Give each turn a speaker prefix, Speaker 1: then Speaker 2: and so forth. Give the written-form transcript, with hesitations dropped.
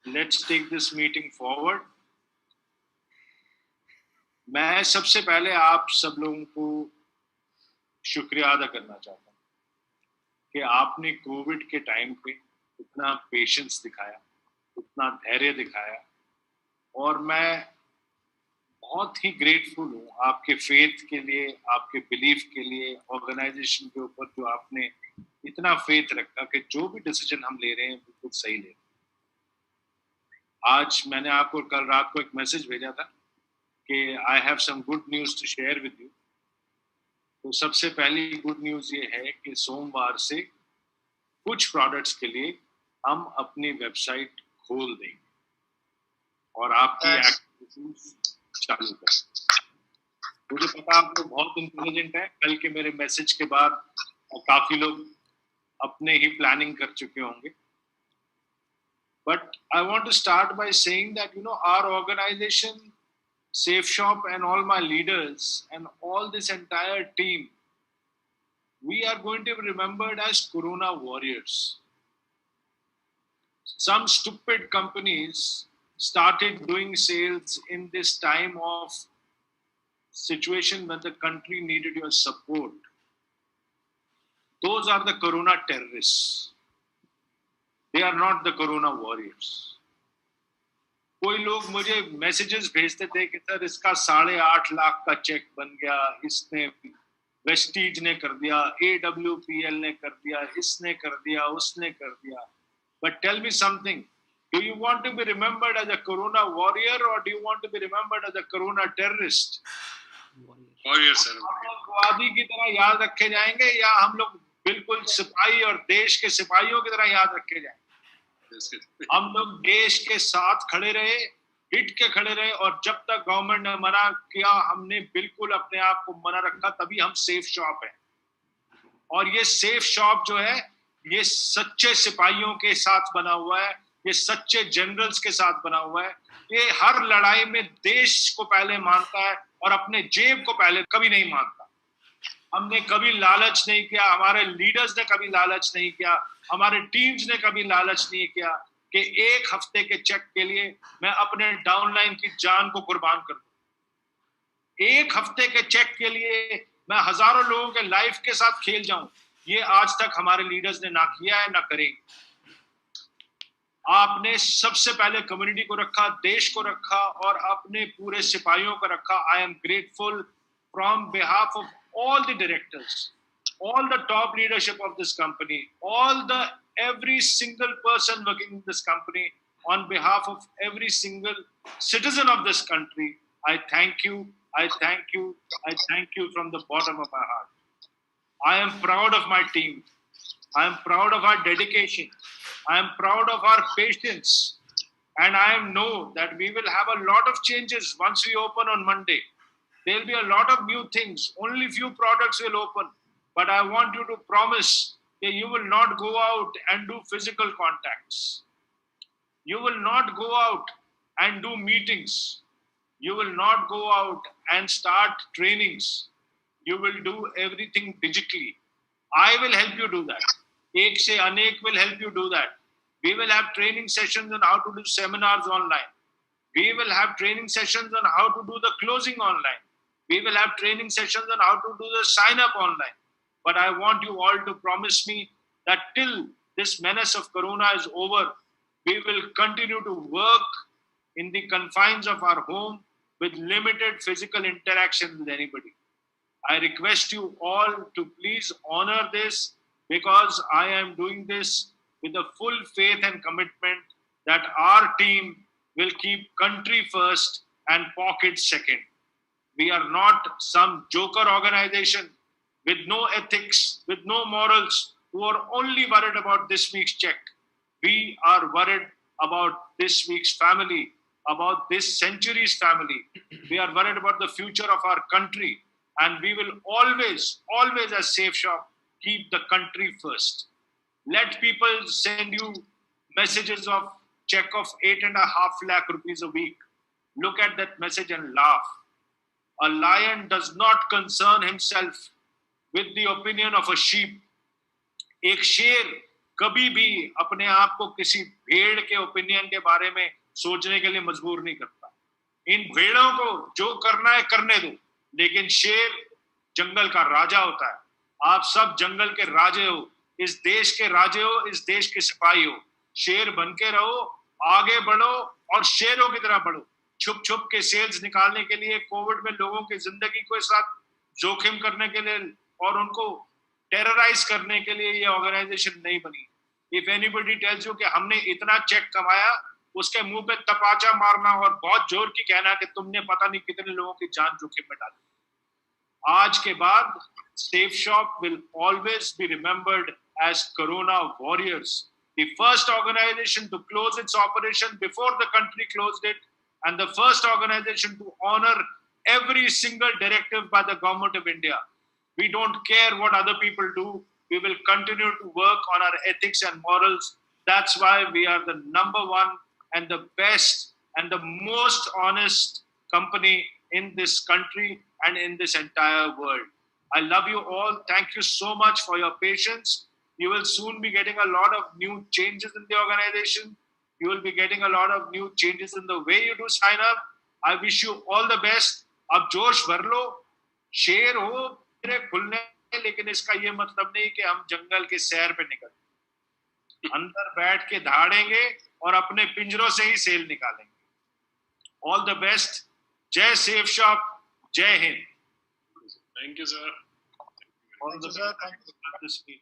Speaker 1: Let's take this meeting forward. मैं सबसे पहले आप सब लोगों को शुक्रिया अदा करना चाहता हूँ कि आपने कोविड के टाइम पे इतना पेशेंस दिखाया, इतना धैर्य दिखाया, और मैं बहुत ही ग्रेटफुल हूँ आपके फेथ के लिए, आपके बिलीफ के लिए, ऑर्गेनाइजेशन के ऊपर जो आपने इतना फेथ रखा कि जो भी डिसीजन हम ले रहे हैं बिल्कुल सही ले रहे हैं। आज मैंने आपको कल रात को एक मैसेज भेजा था कि I have some good news to share with you. तो सबसे पहली गुड न्यूज ये है कि सोमवार से कुछ प्रोडक्ट्स के लिए हम अपनी वेबसाइट खोल देंगे और आपकी एक्टिविटीज चालू करें। मुझे पता आप लोग बहुत इंटेलिजेंट है, कल के मेरे मैसेज के बाद काफी लोग अपने ही प्लानिंग कर चुके होंगे। But I want to start by saying that, our organization, Safe Shop, and all my leaders and all this entire team, we are going to be remembered as Corona warriors. Some stupid companies started doing sales in this time of situation when the country needed your support. Those are the Corona terrorists. They are not the Corona warriors. कोई लोग मुझे messages भेजते थे कि sir इसका 8.5 लाख का check बन गया, इसने वेस्टीज ने कर दिया, AWPL ने कर दिया, इसने कर दिया, उसने कर दिया. But tell me something. Do you want to be remembered as a Corona warrior or do you want to be remembered as a Corona terrorist?
Speaker 2: Warrior, sir.
Speaker 1: आतंकवादी की तरह याद रखे जाएंगे या हम लोग बिल्कुल सिपाही और देश के सिपाहियों की तरह याद रखे जाएंगे? हम लोग देश के साथ खड़े रहे, हिट के खड़े रहे, और जब तक गवर्नमेंट ने मना किया हमने बिल्कुल अपने आप को मना रखा, तभी हम सेफ शॉप है। और ये सेफ शॉप जो है ये सच्चे सिपाहियों के साथ बना हुआ है, ये सच्चे जनरल्स के साथ बना हुआ है। ये हर लड़ाई में देश को पहले मानता है और अपने जेब को पहले कभी नहीं मानता। हमने कभी लालच नहीं किया, हमारे लीडर्स ने कभी लालच नहीं किया, हमारे टीम्स ने कभी लालच नहीं किया कि एक हफ्ते के चेक के लिए मैं अपने डाउनलाइन की जान को कुर्बान कर दूं। एक हफ्ते के चेक के लिए मैं हजारों लोगों के लाइफ के साथ खेल जाऊं, ये आज तक हमारे लीडर्स ने ना किया है, ना करेंगे। आपने सबसे पहले कम्युनिटी को रखा, देश को रखा और अपने पूरे सिपाहियों को रखा। I am grateful from behalf of all the directors, all the top leadership of this company, every single person working in this company, on behalf of every single citizen of this country, I thank you, I thank you, I thank you from the bottom of my heart. I am proud of my team. I am proud of our dedication. I am proud of our patience. And I know that we will have a lot of changes once we open on Monday. There will be a lot of new things. Only few products will open. But I want you to promise that you will not go out and do physical contacts. You will not go out and do meetings. You will not go out and start trainings. You will do everything digitally. I will help you do that. Ek se Anek will help you do that. We will have training sessions on how to do seminars online. We will have training sessions on how to do the closing online. We will have training sessions on how to do the sign up online. But I want you all to promise me that till this menace of Corona is over, we will continue to work in the confines of our home with limited physical interaction with anybody. I request you all to please honor this, because I am doing this with a full faith and commitment that our team will keep country first and pocket second. We are not some joker organization with no ethics, with no morals, who are only worried about this week's check. We are worried about this week's family, about this century's family. We are worried about the future of our country. And we will always, always as Safe Shop, keep the country first. Let people send you messages of check of 8.5 lakh rupees a week. Look at that message and laugh. A lion does not concern himself with the opinion of a sheep. एक शेर कभी भी अपने आप को किसी भेड़ के ओपिनियन के बारे में सोचने के लिए मजबूर नहीं करता। इन भेड़ों को जो करना है करने दो, लेकिन शेर जंगल का राजा होता है। आप सब जंगल के राजे हो, इस देश के राजे हो, इस देश के सिपाही हो। शेर बन के रहो, आगे बढ़ो और शेरों की तरह बढ़ो। छुप छुप के सेल्स निकालने के लिए, कोविड में लोगों की जिंदगी को साथ जोखिम करने के लिए और उनको टेरराइज करने के लिए ये ऑर्गेनाइजेशन नहीं बनी। इफ एनीबडी टेल्स यू कि हमने इतना चेक कमाया, उसके मुंह पे तपाचा मारना और बहुत जोर की कहना कि तुमने पता नहीं कितने लोगों की जान जोखिम में डाली। आज के बाद Safe Shop will always be remembered as Corona Warriors, the first organization to close its operation before the country closed it, and the first organization to honor every single directive by the government of India. We don't care what other people do. We will continue to work on our ethics and morals. That's why we are the number one and the best and the most honest company in this country and in this entire world. I love you all. Thank you so much for your patience. You will soon be getting a lot of new changes in the organization. You will be getting a lot of new changes in the way you do sign up. I wish you all the best. अब जोश भर लो, शेर हो मेरे खुलने, लेकिन इसका ये मतलब नहीं कि हम जंगल के सैर पे निकल, अंदर बैठ के धाड़ेंगे और अपने पिंजरों से ही सेल निकालेंगे। All the best. जय सेफ शॉप, जय Hind.
Speaker 2: Thank you, sir.
Speaker 1: All the best. Thank you.